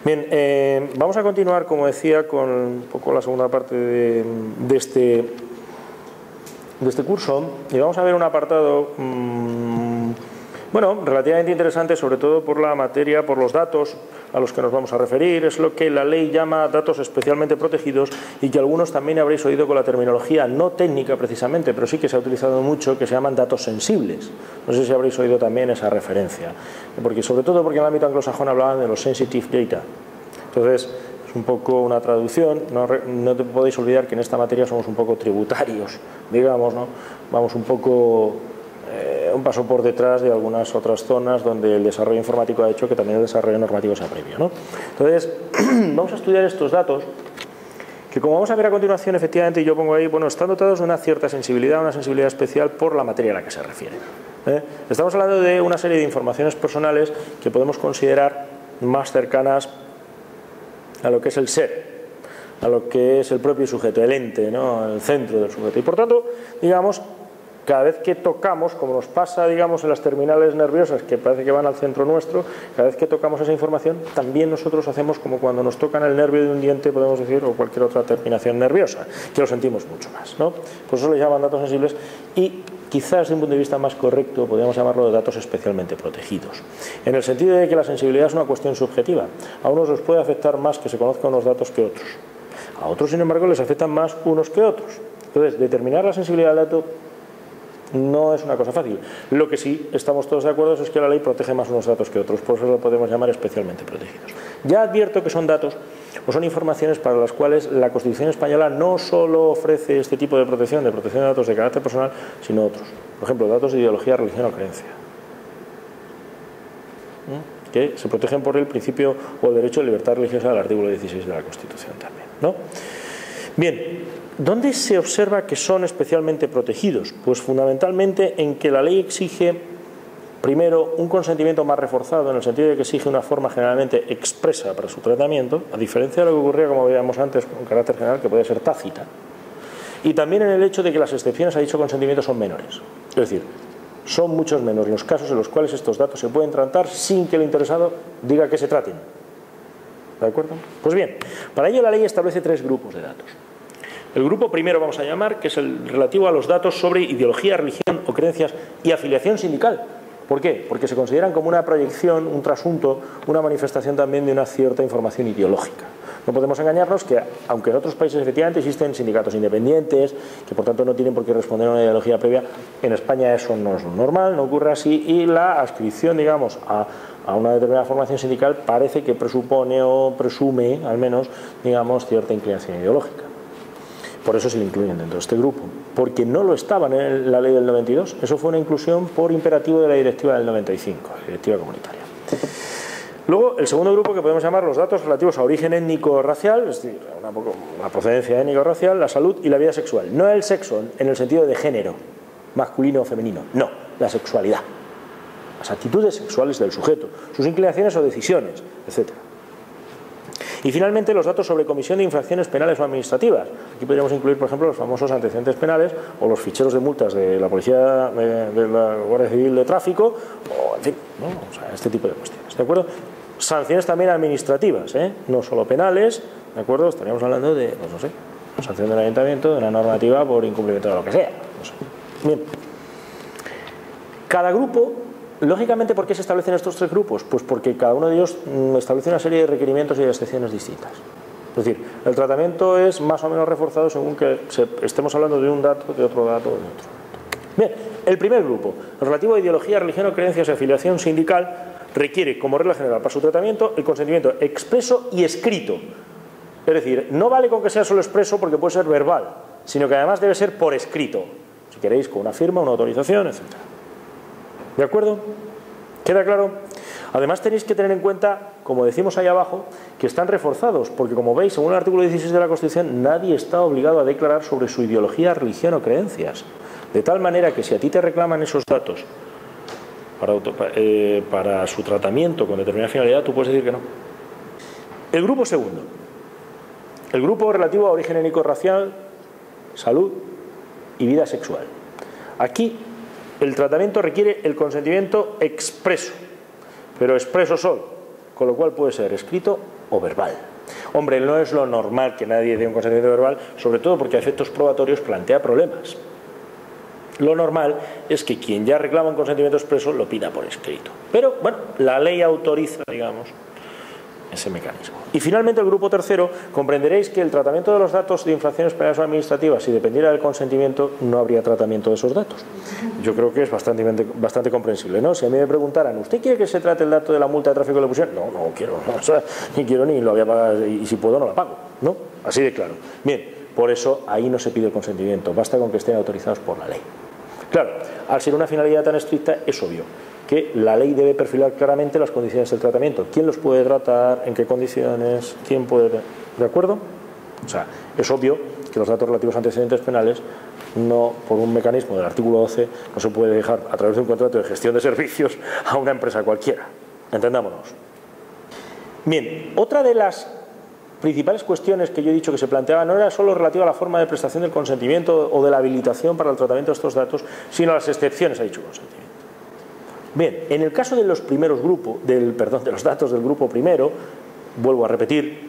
Bien, vamos a continuar, como decía, con un poco la segunda parte de este curso, y vamos a ver un apartado bueno, relativamente interesante, sobre todo por la materia, por los datos a los que nos vamos a referir. Es lo que la ley llama datos especialmente protegidos, y que algunos también habréis oído con la terminología no técnica precisamente, pero sí que se ha utilizado mucho, que se llaman datos sensibles. No sé si habréis oído también esa referencia, sobre todo porque en el ámbito anglosajón hablaban de los sensitive data. Entonces, es un poco una traducción. No te podéis olvidar que en esta materia somos un poco tributarios, digamos, ¿no? Vamos un poco un paso por detrás de algunas otras zonas donde el desarrollo informático ha hecho que también el desarrollo normativo sea previo, ¿no? Entonces, vamos a estudiar estos datos que, como vamos a ver a continuación, efectivamente, yo pongo ahí, bueno, están dotados de una cierta sensibilidad, una sensibilidad especial por la materia a la que se refiere. Estamos hablando de una serie de informaciones personales que podemos considerar más cercanas a lo que es el ser, a lo que es el propio sujeto, el ente, ¿no? El centro del sujeto. Y por tanto, digamos, cada vez que tocamos, como nos pasa, digamos, en las terminales nerviosas, que parece que van al centro nuestro, cada vez que tocamos esa información, también nosotros hacemos como cuando nos tocan el nervio de un diente, podemos decir, o cualquier otra terminación nerviosa, que lo sentimos mucho más, ¿no? Por eso le llaman datos sensibles, y quizás desde un punto de vista más correcto podríamos llamarlo de datos especialmente protegidos, en el sentido de que la sensibilidad es una cuestión subjetiva. A unos les puede afectar más que se conozcan unos datos que otros, a otros, sin embargo, les afectan más unos que otros. Entonces, determinar la sensibilidad del dato no es una cosa fácil. Lo que sí estamos todos de acuerdo es que la ley protege más unos datos que otros, por eso lo podemos llamar especialmente protegidos. Ya advierto que son datos o son informaciones para las cuales la Constitución española no solo ofrece este tipo de protección de datos de carácter personal, sino otros. Por ejemplo, datos de ideología, religión o creencia, que se protegen por el principio o el derecho de libertad religiosa del artículo 16 de la Constitución también, ¿no? Bien, ¿dónde se observa que son especialmente protegidos? Pues fundamentalmente en que la ley exige, primero, un consentimiento más reforzado, en el sentido de que exige una forma generalmente expresa para su tratamiento, a diferencia de lo que ocurría, como veíamos antes, con carácter general, que puede ser tácita. Y también en el hecho de que las excepciones a dicho consentimiento son menores. Es decir, son muchos menos los casos en los cuales estos datos se pueden tratar sin que el interesado diga que se traten. ¿De acuerdo? Pues bien, para ello la ley establece 3 grupos de datos. El grupo primero vamos a llamar, que es el relativo a los datos sobre ideología, religión o creencias y afiliación sindical. ¿Por qué? Porque se consideran como una proyección, un trasunto, una manifestación también de una cierta información ideológica. No podemos engañarnos que, aunque en otros países efectivamente existen sindicatos independientes, que por tanto no tienen por qué responder a una ideología previa, en España eso no es normal, no ocurre así, y la adscripción, digamos, a una determinada formación sindical parece que presupone o presume, al menos, digamos, cierta inclinación ideológica. Por eso se le incluyen dentro de este grupo, porque no lo estaban en la ley del 92, eso fue una inclusión por imperativo de la directiva del 95, la directiva comunitaria. Luego, el segundo grupo, que podemos llamar los datos relativos a origen étnico-racial, es decir, una procedencia étnico-racial, la salud y la vida sexual. No el sexo en el sentido de género, masculino o femenino, no, la sexualidad, las actitudes sexuales del sujeto, sus inclinaciones o decisiones, etc. Y finalmente los datos sobre comisión de infracciones penales o administrativas. Aquí podríamos incluir, por ejemplo, los famosos antecedentes penales o los ficheros de multas de la policía, de la Guardia Civil de Tráfico, o en fin, ¿no? O sea, este tipo de cuestiones, ¿de acuerdo? Sanciones también administrativas, no solo penales, ¿de acuerdo? Estaríamos hablando de, pues no sé, una sanción del ayuntamiento, de una normativa por incumplimiento de lo que sea, no sé. Bien. Cada grupo, lógicamente, ¿por qué se establecen estos 3 grupos? Pues porque cada uno de ellos establece una serie de requerimientos y de excepciones distintas. Es decir, el tratamiento es más o menos reforzado según que estemos hablando de un dato, de otro dato, de otro dato. Bien, el primer grupo, el relativo a ideología, religión o creencias y afiliación sindical, requiere, como regla general para su tratamiento, el consentimiento expreso y escrito. Es decir, no vale con que sea solo expreso porque puede ser verbal, sino que además debe ser por escrito. Si queréis, con una firma, una autorización, etc. ¿De acuerdo? ¿Queda claro? Además tenéis que tener en cuenta, como decimos ahí abajo, que están reforzados, porque como veis, según el artículo 16 de la Constitución, nadie está obligado a declarar sobre su ideología, religión o creencias. De tal manera que si a ti te reclaman esos datos para su tratamiento con determinada finalidad, tú puedes decir que no. El grupo segundo, el grupo relativo a origen étnico-racial, salud y vida sexual. Aquí el tratamiento requiere el consentimiento expreso, pero expreso solo, con lo cual puede ser escrito o verbal. Hombre, no es lo normal que nadie dé un consentimiento verbal, sobre todo porque a efectos probatorios plantea problemas. Lo normal es que quien ya reclama un consentimiento expreso lo pida por escrito. Pero, bueno, la ley autoriza, digamos, ese mecanismo. Y finalmente el grupo tercero, comprenderéis que el tratamiento de los datos de infracciones penales o administrativas, si dependiera del consentimiento, no habría tratamiento de esos datos. Yo creo que es bastante comprensible, ¿no? Si a mí me preguntaran, ¿usted quiere que se trate el dato de la multa de tráfico que le pusieron? No, no quiero, no, o sea, ni quiero ni lo voy a pagar, y si puedo no la pago, ¿no? Así de claro. Bien, por eso ahí no se pide el consentimiento, basta con que estén autorizados por la ley. Claro, al ser una finalidad tan estricta, es obvio que la ley debe perfilar claramente las condiciones del tratamiento. ¿Quién los puede tratar? ¿En qué condiciones? ¿Quién puede...? ¿De acuerdo? O sea, es obvio que los datos relativos a antecedentes penales, no, por un mecanismo del artículo 12, no se puede dejar a través de un contrato de gestión de servicios a una empresa cualquiera. Entendámonos. Bien, otra de las principales cuestiones que yo he dicho que se planteaban no era solo relativa a la forma de prestación del consentimiento o de la habilitación para el tratamiento de estos datos, sino a las excepciones a dicho consentimiento. Bien, en el caso de los primeros grupos, de los datos del grupo primero, vuelvo a repetir,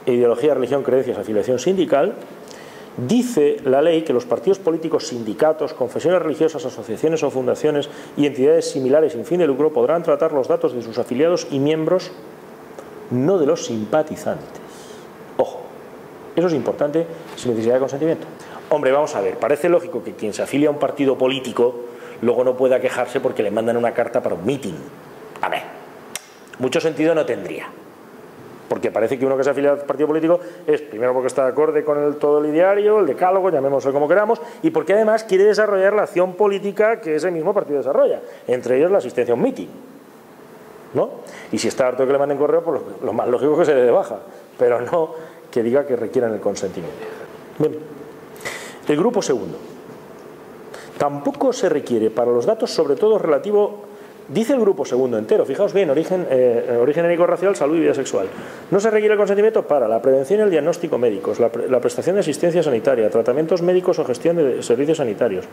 ideología, religión, creencias, afiliación sindical, dice la ley que los partidos políticos, sindicatos, confesiones religiosas, asociaciones o fundaciones y entidades similares sin fin de lucro podrán tratar los datos de sus afiliados y miembros, no de los simpatizantes. Ojo, eso es importante sin necesidad de consentimiento. Hombre, vamos a ver, parece lógico que quien se afilia a un partido político luego no pueda quejarse porque le mandan una carta para un meeting. A ver, mucho sentido no tendría. Porque parece que uno que se afilia al partido político es, primero, porque está de acuerdo con todo el ideario, el decálogo, llamémoslo como queramos, y porque además quiere desarrollar la acción política que ese mismo partido desarrolla, entre ellos la asistencia a un meeting, ¿no? Y si está harto de que le manden correo, pues lo más lógico es que se le dé baja, pero no que diga que requieran el consentimiento. Bien. El grupo segundo. Tampoco se requiere para los datos, sobre todo relativo, dice el grupo segundo entero, fijaos bien, origen étnico-racial, salud y vida sexual. No se requiere el consentimiento para la prevención y el diagnóstico médicos, la prestación de asistencia sanitaria, tratamientos médicos o gestión de servicios sanitarios,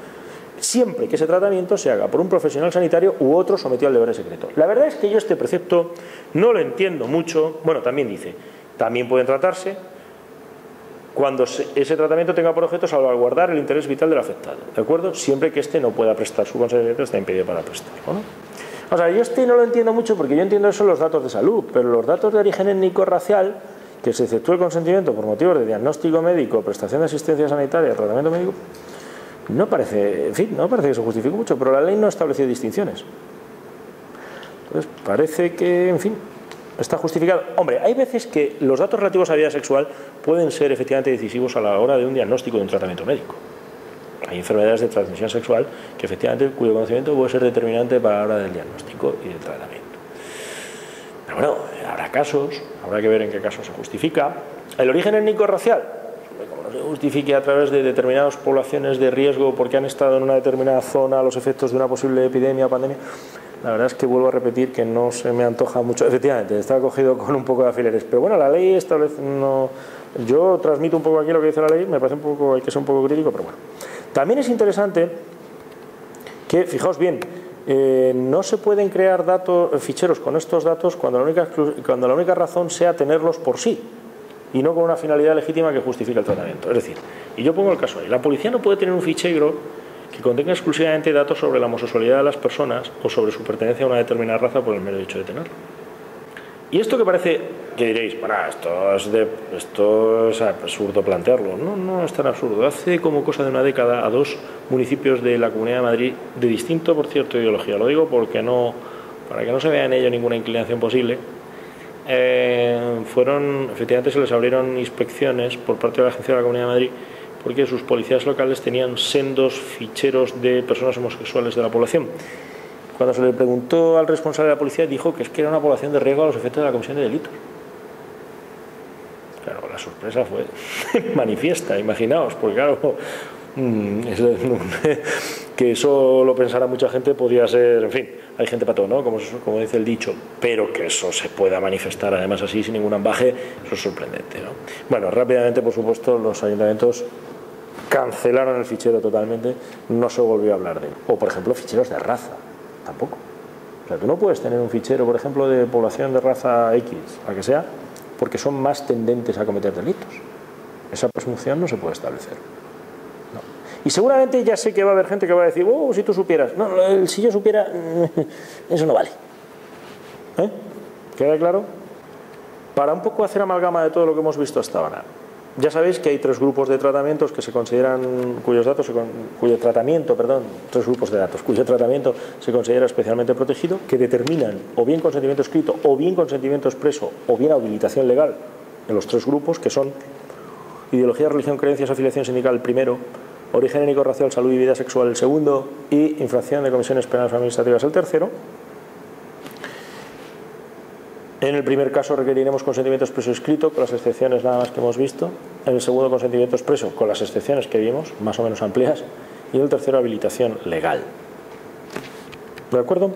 siempre que ese tratamiento se haga por un profesional sanitario u otro sometido al deber de secreto. La verdad es que yo este precepto no lo entiendo mucho. Bueno, también dice, también pueden tratarse cuando ese tratamiento tenga por objeto salvaguardar el interés vital del afectado, ¿de acuerdo? Siempre que éste no pueda prestar su consentimiento, está impedido para prestarlo, ¿no? O sea, yo no lo entiendo mucho porque yo entiendo eso en los datos de salud, pero los datos de origen étnico-racial, que se efectúe el consentimiento por motivos de diagnóstico médico, prestación de asistencia sanitaria, tratamiento médico, no parece, en fin, no parece que se justifique mucho, pero la ley no establece distinciones. Entonces, parece que, en fin, está justificado. Hombre, hay veces que los datos relativos a vida sexual pueden ser efectivamente decisivos a la hora de un diagnóstico de un tratamiento médico. Hay enfermedades de transmisión sexual que efectivamente cuyo conocimiento puede ser determinante para la hora del diagnóstico y del tratamiento. Pero bueno, habrá casos, habrá que ver en qué casos se justifica. El origen étnico-racial, como no se justifique a través de determinadas poblaciones de riesgo porque han estado en una determinada zona a los efectos de una posible epidemia o pandemia, la verdad es que vuelvo a repetir que no se me antoja mucho. Efectivamente, está cogido con un poco de alfileres, pero bueno, la ley establece, no, yo transmito un poco aquí lo que dice la ley, me parece un poco, hay que ser un poco crítico, pero bueno. También es interesante que, fijaos bien, no se pueden crear ficheros con estos datos cuando la única razón sea tenerlos por sí y no con una finalidad legítima que justifique el tratamiento. Es decir, y yo pongo el caso ahí, la policía no puede tener un fichero que contenga exclusivamente datos sobre la homosexualidad de las personas o sobre su pertenencia a una determinada raza por el mero hecho de tenerlo. Y esto que parece, que diréis, bueno, esto es absurdo plantearlo. No, no es tan absurdo. Hace como cosa de una década a dos municipios de la Comunidad de Madrid, de distinto, por cierto, ideología, lo digo porque no, para que no se vea en ello ninguna inclinación posible, efectivamente se les abrieron inspecciones por parte de la Agencia de la Comunidad de Madrid porque sus policías locales tenían sendos ficheros de personas homosexuales de la población. Cuando se le preguntó al responsable de la policía, dijo que es que era una población de riesgo a los efectos de la comisión de delitos. Claro, la sorpresa fue manifiesta, imaginaos, porque claro, que eso lo pensara mucha gente podía ser, en fin, hay gente para todo, ¿no? Como dice el dicho, pero que eso se pueda manifestar además así sin ningún ambaje, eso es sorprendente, ¿no? Bueno, rápidamente, por supuesto, los ayuntamientos cancelaron el fichero totalmente, no se volvió a hablar de él. O, por ejemplo, ficheros de raza, tampoco. O sea, tú no puedes tener un fichero, por ejemplo, de población de raza X, la que sea, porque son más tendentes a cometer delitos. Esa presunción no se puede establecer. No. Y seguramente ya sé que va a haber gente que va a decir, oh, si tú supieras. No, si yo supiera, eso no vale. ¿Eh? ¿Queda claro? Para un poco hacer amalgama de todo lo que hemos visto hasta ahora, ya sabéis que hay tres grupos de tratamientos que se consideran, cuyo tratamiento se considera especialmente protegido, que determinan o bien consentimiento escrito, o bien consentimiento expreso, o bien habilitación legal en los tres grupos, que son ideología, religión, creencias, afiliación sindical el primero, origen étnico-racial, salud y vida sexual el segundo, y infracción de comisiones penales o administrativas el tercero. En el primer caso requeriremos consentimiento expreso escrito, con las excepciones nada más que hemos visto. En el segundo, consentimiento expreso, con las excepciones que vimos, más o menos amplias. Y en el tercero, habilitación legal. ¿De acuerdo?